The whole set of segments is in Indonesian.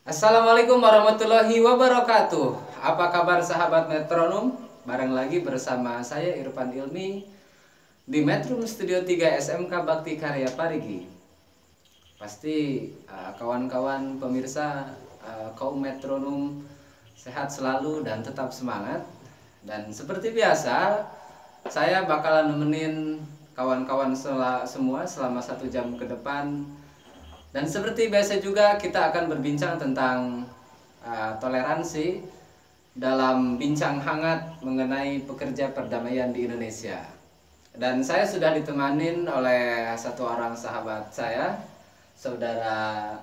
Assalamualaikum warahmatullahi wabarakatuh. Apa kabar sahabat metronom? Bareng lagi bersama saya Irfan Ilmi di Metrum Studio 3 SMK Bakti Karya Parigi. Pasti kawan-kawan pemirsa kaum metronom sehat selalu dan tetap semangat. Dan seperti biasa, saya bakalan nemenin kawan-kawan semua selama 1 jam ke depan. Dan seperti biasa juga kita akan berbincang tentang toleransi dalam bincang hangat mengenai pekerja perdamaian di Indonesia. Dan saya sudah ditemanin oleh satu orang sahabat saya, saudara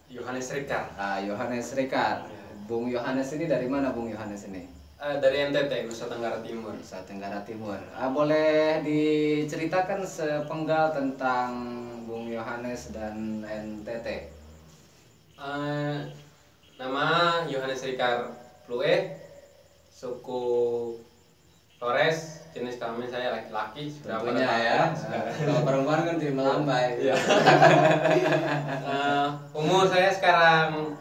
Yohanes Rikar. Yohanes Rikar. Bung Yohanes ini dari mana Bung Yohanes ini? Dari NTT, Nusa Tenggara Timur. Nusa Tenggara Timur. Boleh diceritakan sepenggal tentang Bung Yohanes dan NTT? Nama Yohanes Rikar Plue, suku Flores, jenis kelamin saya laki-laki. Tentunya ya. Kalau perempuan kan jadi melambai. Ya. Umur saya sekarang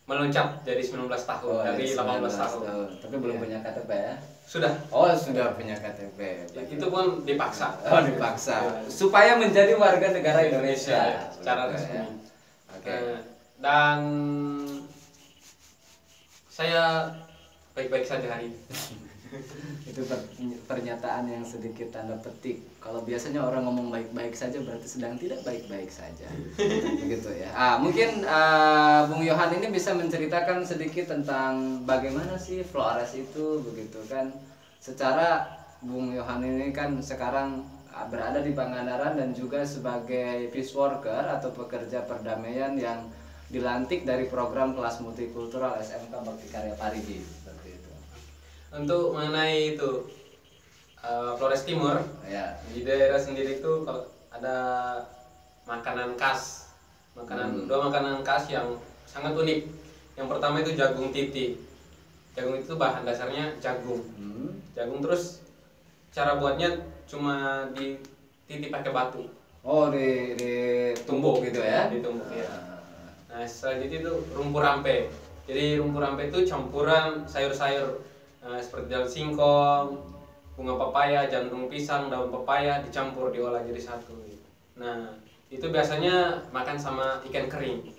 meloncat jadi 19 tahun dari 18 tahun. Tapi belum punya KTP ya? Sudah. Oh, sudah punya KTP. Itu pun dipaksa. Oh, dipaksa. Supaya menjadi warga negara Indonesia ya, secara resmi. Ya. Oke. Dan saya baik-baik saja hari ini. Itu pernyataan yang sedikit tanda petik. Kalau biasanya orang ngomong baik-baik saja berarti sedang tidak baik-baik saja. Begitu ya. Mungkin Bung Yohan ini bisa menceritakan sedikit tentang bagaimana sih Flores itu, begitu kan. Secara Bung Yohan ini kan sekarang berada di Pangandaran dan juga sebagai peace worker atau pekerja perdamaian yang dilantik dari program kelas multikultural SMK Bakti Karya Parigi. Untuk mengenai itu Flores Timur, ya. Di daerah sendiri itu kalau ada makanan khas, dua makanan khas yang sangat unik. Yang pertama itu jagung titi. Jagung itu bahan dasarnya jagung. Jagung, terus cara buatnya cuma di titi pakai batu. Oh, ditumbuk gitu ya? Ditumbuk ya. Nah, selanjutnya itu rumpur rampe. Jadi rumpur rampe itu campuran sayur-sayur seperti daun singkong, bunga pepaya, jantung pisang, daun pepaya dicampur diolah jadi satu. Nah, itu biasanya makan sama ikan kering.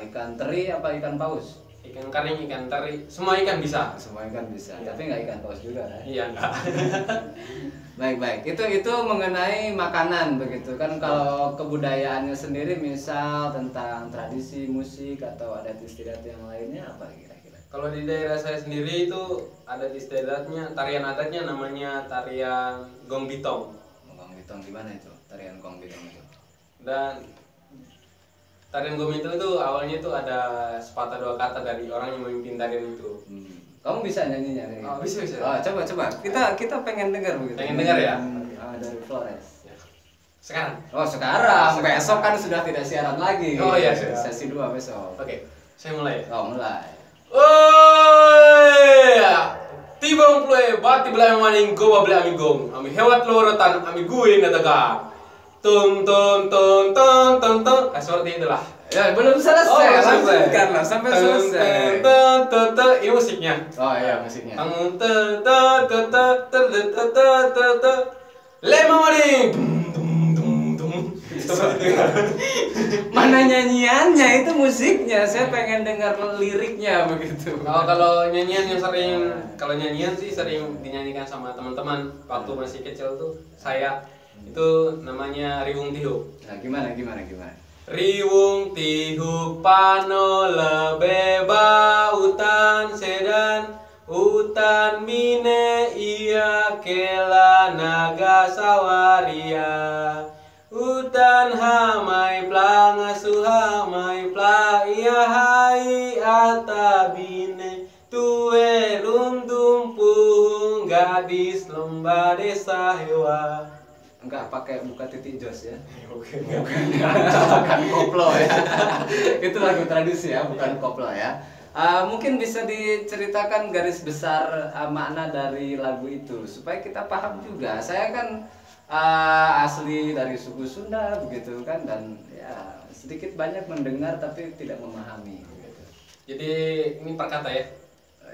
Ikan teri apa ikan paus? Ikan kering, ikan teri, semua ikan bisa. Semua ikan bisa, ya. Tapi nggak ikan paus juga kan? Iya, enggak. Baik. Itu mengenai makanan begitu kan. Kalau kebudayaannya sendiri, misal tentang tradisi musik atau adat istiadat yang lainnya apa kira-kira? Kalau di daerah saya sendiri itu adat istiadatnya, tarian adatnya namanya tarian Gong Bitong. Gong Bitong gimana itu? Tarian Gong Bitong itu? Dan tarian Gong Bitong itu awalnya itu ada sepatah dua kata dari orang yang memimpin tarian itu. Kamu bisa nyanyinya? Oh, bisa. Coba. Kita pengen dengar begitu. Pengen dengar ya? Dari Flores. Sekarang? Oh, sekarang. Besok kan sudah tidak siaran lagi. Oh iya, sesi 2 besok. Oke, saya mulai. Oh, mulai. Oi, tibang plue bati belah maning go babla ami gong ami hewat lorotan ami gue nataga tung seperti itulah. Ya, belum selesai. Lanjutkanlah sampai selesai. Ini musiknya. Oh iya, musiknya. Lema maning. Mana nyanyiannya, itu musiknya. Saya pengen dengar liriknya begitu. Kalau nyanyian yang sering, kalau nyanyian sih sering dinyanyikan sama teman-teman waktu masih kecil tuh. Saya itu namanya Riwung Tihuk. Nah, gimana? Riwung Tihuk pano lebeba utan sedan utan mine iya kela naga sawaria. Utan hamai planga suhamai pla iya hai atabine tue runtumpung gadis lomba desa hewa. Enggak pakai buka titik jos ya? Bukan koplo ya. Itu lagu tradisi ya, bukan koplo ya. Mungkin bisa diceritakan garis besar makna dari lagu itu supaya kita paham juga. Saya kan asli dari suku Sunda begitu kan, dan ya sedikit banyak mendengar tapi tidak memahami. Gitu. Jadi ini perkata ya.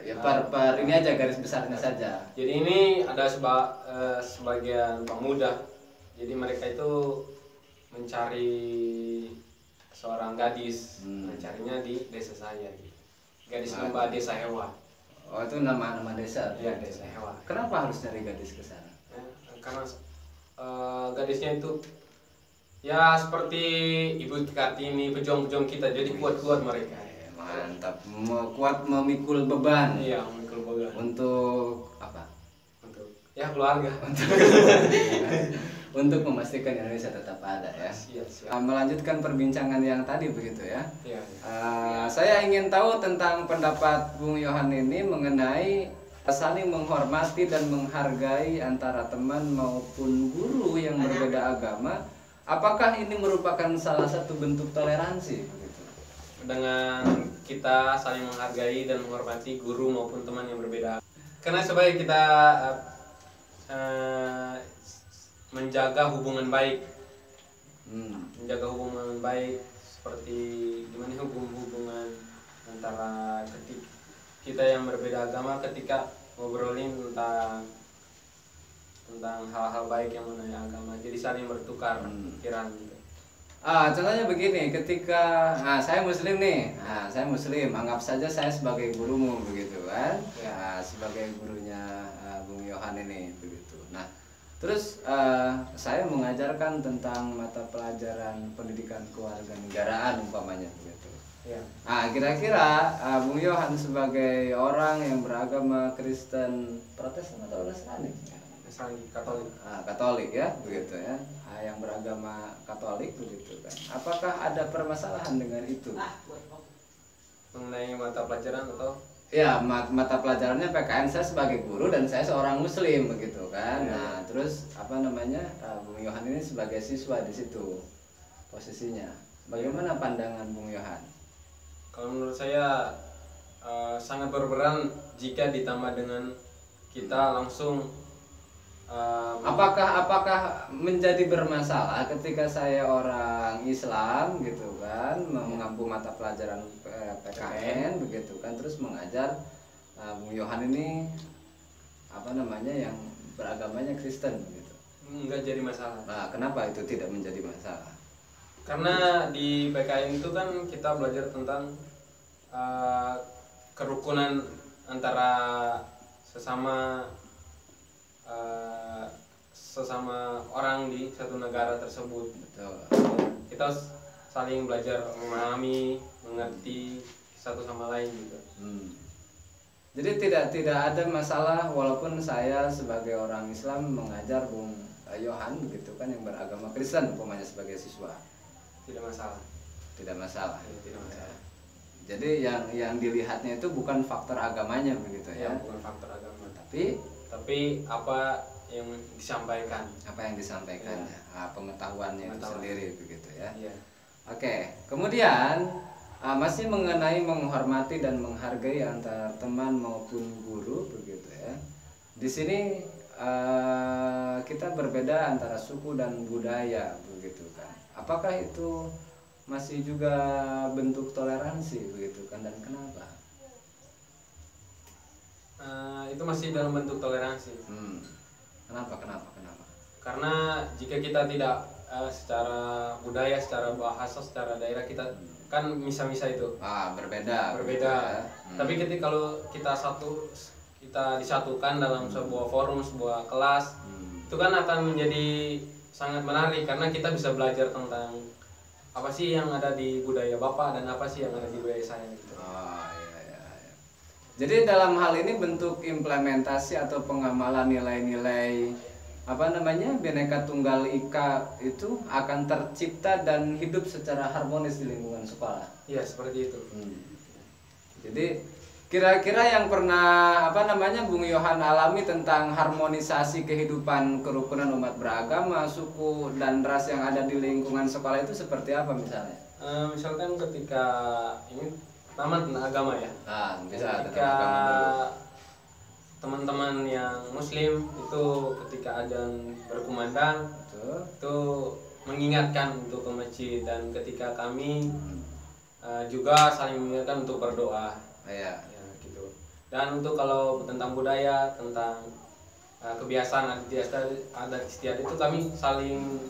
Ya per ini aja garis besarnya saja. Jadi ini ada sebagian pemuda. Jadi mereka itu mencari seorang gadis, mencarinya di desa saya. Gitu. Gadis lomba desa Hewa. Oh itu nama desa. Iya desa Hewa. Kenapa harus cari gadis ke sana? Karena gadisnya itu ya seperti Ibu Kartini, pejuang-pejuang kita, jadi kuat-kuat mereka. Mantap, kuat memikul beban. Iya, memikul beban. Untuk apa? Untuk ya keluarga. Untuk memastikan Indonesia tetap ada ya. Siap. Melanjutkan perbincangan yang tadi begitu ya. Iya. Saya ingin tahu tentang pendapat Bung Yohan ini mengenai saling menghormati dan menghargai antara teman maupun guru yang berbeda agama. Apakah ini merupakan salah satu bentuk toleransi? Begitu? Dengan kita saling menghargai dan menghormati guru maupun teman yang berbeda. Karena supaya kita menjaga hubungan baik, menjaga hubungan baik seperti gimana hubungan antara kita yang berbeda agama ketika ngobrolin tentang hal-hal baik yang mengenai agama, jadi saling bertukar pikiran gitu. Contohnya begini, ketika saya muslim nih, saya muslim, anggap saja saya sebagai gurumu begitu kan, ya, sebagai gurunya Bung Yohan ini begitu. Nah, terus saya mengajarkan tentang mata pelajaran pendidikan kewarganegaraan umpamanya begitu. Ya. Kira-kira Bung Yohan sebagai orang yang beragama Kristen Protestan atau Nasrani? Katolik. Katolik ya, begitu ya. Yang beragama Katolik begitu kan. Apakah ada permasalahan dengan itu? Mengenai mata pelajaran atau? Ya, mata pelajarannya PKN saya sebagai guru dan saya seorang muslim begitu kan. Ya. Nah, terus apa namanya? Bung Yohan ini sebagai siswa di situ posisinya. Bagaimana pandangan Bung Yohan? Kalau menurut saya sangat berperan jika ditambah dengan kita langsung apakah menjadi bermasalah ketika saya orang Islam gitu kan mengampu mata pelajaran PKN begitu kan, terus mengajar Bung Yohan ini apa namanya yang beragamanya Kristen begitu? Enggak jadi masalah. Nah, kenapa itu tidak menjadi masalah? Karena di PKN itu kan kita belajar tentang kerukunan antara sesama orang di satu negara tersebut. Betul. Kita saling belajar memahami, mengerti satu sama lain gitu. Jadi tidak ada masalah walaupun saya sebagai orang Islam mengajar Bung Yohan begitu kan yang beragama Kristen umpamanya sebagai siswa. Tidak masalah. Tidak masalah. Tidak masalah. Jadi yang dilihatnya itu bukan faktor agamanya begitu ya. Bukan faktor agama, tapi apa yang disampaikan. Apa yang disampaikan ya. Pengetahuannya itu sendiri begitu ya. Iya. Oke, kemudian masih mengenai menghormati dan menghargai antar teman maupun guru begitu ya. Di sini kita berbeda antara suku dan budaya begitu kan. Apakah itu masih juga bentuk toleransi begitu kan, dan kenapa? Itu masih dalam bentuk toleransi. Kenapa? Karena jika kita tidak secara budaya, secara bahasa, secara daerah kita kan misa-misa itu berbeda. Ya. Tapi kalau kita disatukan dalam sebuah forum, sebuah kelas, itu kan akan menjadi sangat menarik karena kita bisa belajar tentang apa sih yang ada di budaya Bapak dan apa sih yang ada di budaya saya gitu. Iya. Jadi dalam hal ini bentuk implementasi atau pengamalan nilai-nilai Bhinneka Tunggal Ika itu akan tercipta dan hidup secara harmonis di lingkungan sekolah. Iya, seperti itu. Jadi kira-kira yang pernah Bung Yohan alami tentang harmonisasi kehidupan kerukunan umat beragama, suku dan ras yang ada di lingkungan sekolah itu seperti apa misalnya? Misalkan ketika ini taman agama ya. Ketika teman-teman yang muslim itu ketika azan berkumandang itu mengingatkan untuk ke masjid, dan ketika kami juga saling mengingatkan untuk berdoa. Iya. Ya, gitu. Dan untuk kalau tentang budaya, tentang kebiasaan adat istiadat itu kami saling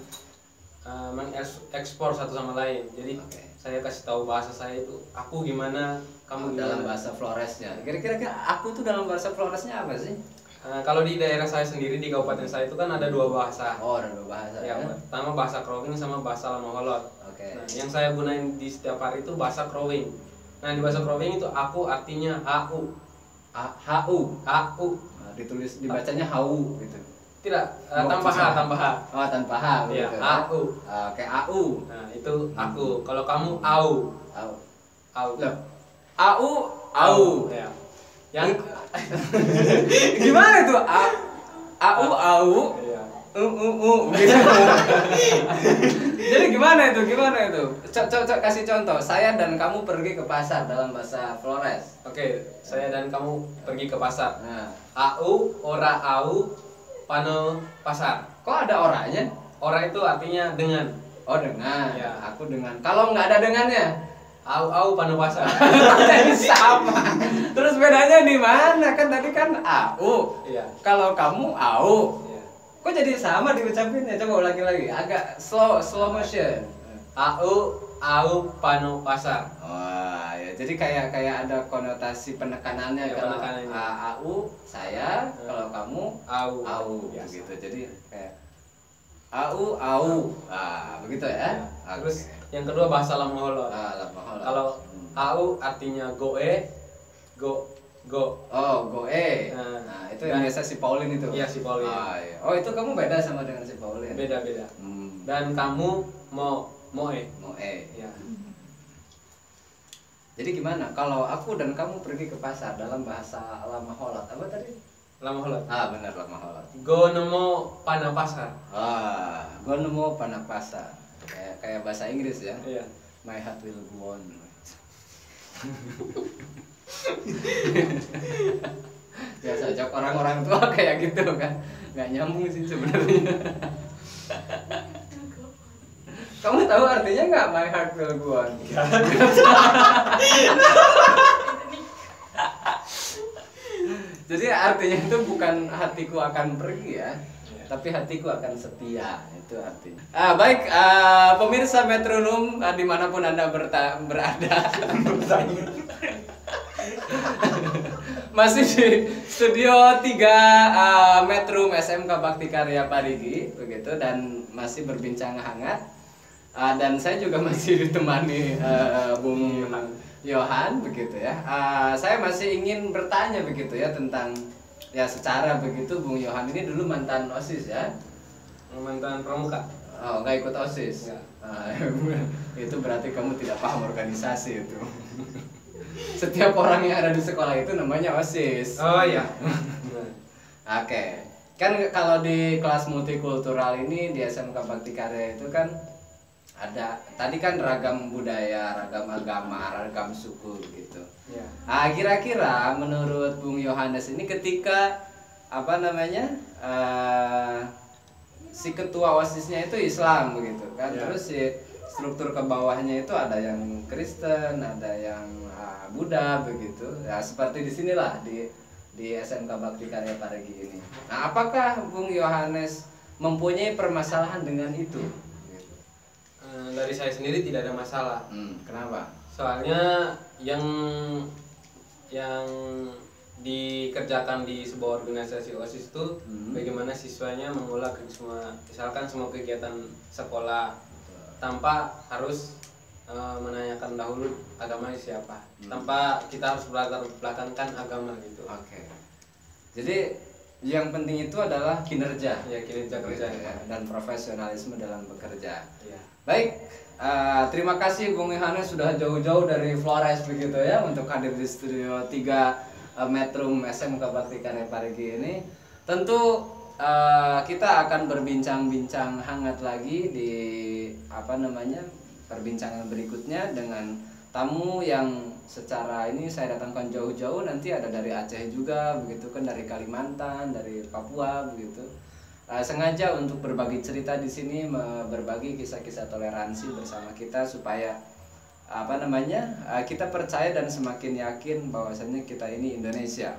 mengekspor satu sama lain. Jadi saya kasih tahu bahasa saya itu aku gimana, kamu gimana. Dalam bahasa Floresnya. Kira-kira aku tuh dalam bahasa Floresnya apa sih? Kalau di daerah saya sendiri, di kabupaten saya itu kan ada dua bahasa. Oh, ada dua bahasa. Ya, pertama bahasa Krowing sama bahasa Lamaholot. Nah, yang saya gunain di setiap hari itu bahasa Krowing. Nah, di bahasa Krowing itu aku artinya HU. HU. HU. Nah, ditulis dibacanya HU gitu. Tidak, tanpa H, tanpa H. Oh, tanpa H ya, gitu. HU. Kayak AU. Nah, itu aku. Kalau kamu AU. AU. AU. Loh. AU, AU. Ya. Yang gimana itu? AU, AU. Iya. Gitu. Jadi gimana itu? Cok kasih contoh. Saya dan kamu pergi ke pasar dalam bahasa Flores. Oke, saya dan kamu pergi ke pasar. Nah, AU, ora AU, pano pasar. kok ada oranya? Ora itu artinya dengan. Oh, dengan. Ya. Aku dengan. Kalau nggak ada dengannya? AU pano pasar. Jadi sama. Terus bedanya di mana? Kan tadi kan AU. Iya. Kalau kamu AU. Iya. Kok jadi sama diucapinnya? Coba ulangi lagi. Agak slow motion. AU pano pasar. Wah, ya jadi kayak ada konotasi penekanannya. Ya, kalau penekanannya. AU saya, kalau kamu AU Biasa. gitu. Jadi kayak AU. Ah, begitu ya. Ya. Terus yang kedua bahasa Lamaholot. Lamaholot. Kalau AU artinya goe, go. Oh, goe. Nah, itu yang biasa si Pauline itu. Iya, si Pauline. Iya. Oh, itu kamu beda sama dengan si Pauline. Beda. Dan kamu moe. Ya. Jadi gimana? Kalau aku dan kamu pergi ke pasar dalam bahasa Lamaholot, apa tadi? Lamaholot. Benar Lamaholot. Go nemo pana pasar. Gua nemu panak pasar. Kayak bahasa Inggris ya. Iya. My heart will go on. Biasa jok orang-orang tua kayak gitu kan. Nggak nyambung sih sebenarnya. Kamu tahu artinya nggak my heart will go on? Jadi artinya itu bukan hatiku akan pergi ya, tapi hatiku akan setia, itu artinya. Baik, pemirsa Metronom dimanapun Anda berada, masih di Studio 3 Metrum SMK Bakti Karya Parigi, begitu, dan masih berbincang hangat. Dan saya juga masih ditemani Bung Yohan, begitu ya. Saya masih ingin bertanya begitu ya tentang ya secara begitu Bung Yohan ini dulu mantan OSIS ya. Mantan pramuka. Oh, nggak ikut OSIS. Ya. Itu berarti kamu tidak paham organisasi itu. Setiap orang yang ada di sekolah itu namanya OSIS. Oh iya. Oke. Kan kalau di kelas multikultural ini di SMK Bakti Karya itu kan ada tadi kan ragam budaya, ragam agama, ragam suku gitu. Ya. Kira-kira menurut Bung Yohanes ini ketika apa namanya si ketua OSISnya itu Islam begitu kan, Ya. terus si struktur ke bawahnya itu ada yang Kristen, ada yang Buddha begitu. Ya seperti di sinilah di SMK Bakti Karya Parigi ini. Nah, apakah Bung Yohanes mempunyai permasalahan dengan itu? Dari saya sendiri tidak ada masalah. Kenapa? Soalnya yang dikerjakan di sebuah organisasi OSIS itu bagaimana siswanya mengolah misalkan semua kegiatan sekolah tanpa harus menanyakan dahulu agamanya siapa, tanpa kita harus belakangkan agama gitu. Oke. Jadi yang penting itu adalah kinerja, Ya, kinerja kerja ya, dan profesionalisme dalam bekerja. Ya. Baik, terima kasih Bung Yohanes sudah jauh-jauh dari Flores begitu ya untuk hadir di Studio 3 Metrum SMK Bakti Karya Parigi ini. Tentu kita akan berbincang-bincang hangat lagi di perbincangan berikutnya dengan tamu yang secara ini saya datangkan jauh-jauh, nanti ada dari Aceh juga begitu kan, dari Kalimantan, dari Papua begitu. sengaja untuk berbagi cerita di sini, berbagi kisah-kisah toleransi bersama kita supaya kita percaya dan semakin yakin bahwasannya kita ini Indonesia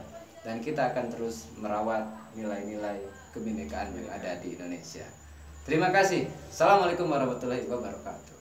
dan kita akan terus merawat nilai-nilai kebinekaan yang ada di Indonesia. Terima kasih. Assalamualaikum warahmatullahi wabarakatuh.